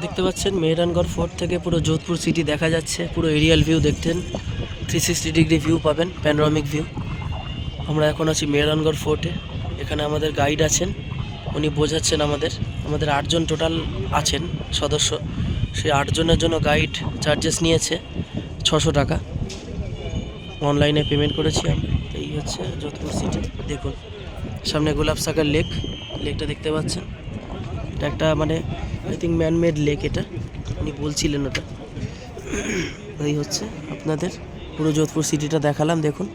দেখতে পাচ্ছেন মেহরানগড় ফোর্ট থেকে পুরো যোধপুর সিটি দেখা যাচ্ছে। পুরো এরিয়াল ভিউ দেখতেন, 360 ডিগ্রি ভিউ পাবেন, প্যানোরামিক ভিউ। আমরা এখন আছি মেহরানগড় ফোর্টে। এখানে আমাদের গাইড আছেন, উনি বোঝাচ্ছেন আমাদের 8 জন টোটাল আছেন সদস্য। সেই 8 জনের জন্য গাইড চার্জেস নিয়েছে 600 টাকা। অনলাইনে পেমেন্ট করেছি আমি। এই হচ্ছে যোধপুর সিটি। দেখুন সামনে গোলাপ সাগর লেকটা দেখতে পাচ্ছেন। এটা একটা মানে আই থিঙ্ক ম্যানমেড লেক, এটা উনি বলছিলেন ওটা। এই হচ্ছে আপনাদের পুরো যোধপুর সিটিটা দেখালাম। দেখুন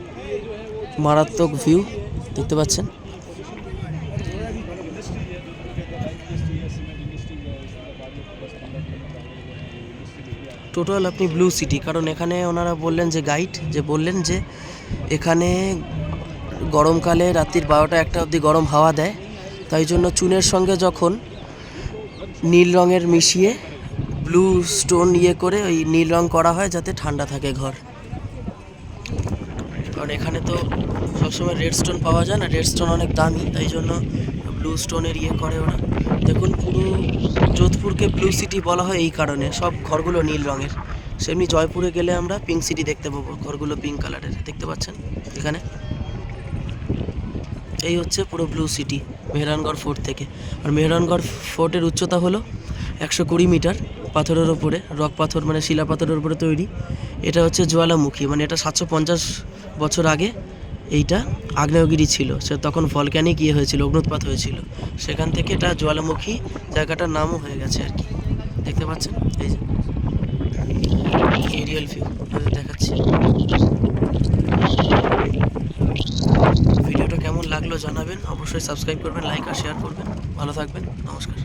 মারাত্মক ভিউ দেখতে পাচ্ছেন। টোটাল আপনি ব্লু সিটি, কারণ এখানে ওনারা বললেন যে গাইড বললেন যে এখানে গরমকালে রাত্রির 12টা-1টা অবধি গরম হাওয়া দেয়, তাই জন্য চুনের সঙ্গে যখন নীল রঙের মিশিয়ে ব্লু স্টোন করে ওই নীল রং করা হয় যাতে ঠান্ডা থাকে ঘর। কারণ এখানে তো সবসময় রেড স্টোন পাওয়া যায় না, রেড স্টোন অনেক দামি, তাই জন্য ব্লু স্টোনের করে ওরা। দেখুন পুরো যোধপুরকে ব্লু সিটি বলা হয় এই কারণে, সব ঘরগুলো নীল রঙের। সেমনি জয়পুরে গেলে আমরা পিঙ্ক সিটি দেখতে পাবো, ঘরগুলো পিঙ্ক কালারের দেখতে পাচ্ছেন এখানে। এই হচ্ছে পুরো ব্লু সিটি মেহরানগড় ফোর্ট থেকে। আর মেহরানগড় ফোর্টের উচ্চতা হলো 120 মিটার, পাথরের ওপরে, রক পাথর মানে শিলা পাথরের উপরে তৈরি। এটা হচ্ছে জ্বালামুখী, মানে এটা 750 বছর আগে এইটা আগ্নেয়গিরি ছিল, সে তখন ভলক্যানিক হয়েছিল, অগ্নুৎপাত হয়েছিল, সেখান থেকে এটা জ্বালামুখী জায়গাটার নামও হয়ে গেছে আর কি। দেখতে পাচ্ছেন এই যে এরিয়াল ভিউ দেখাচ্ছি। ভিডিওটা কেমন লাগলো জানাবেন, অবশ্যই সাবস্ক্রাইব করবেন, লাইক আর শেয়ার করবেন। ভালো থাকবেন, নমস্কার।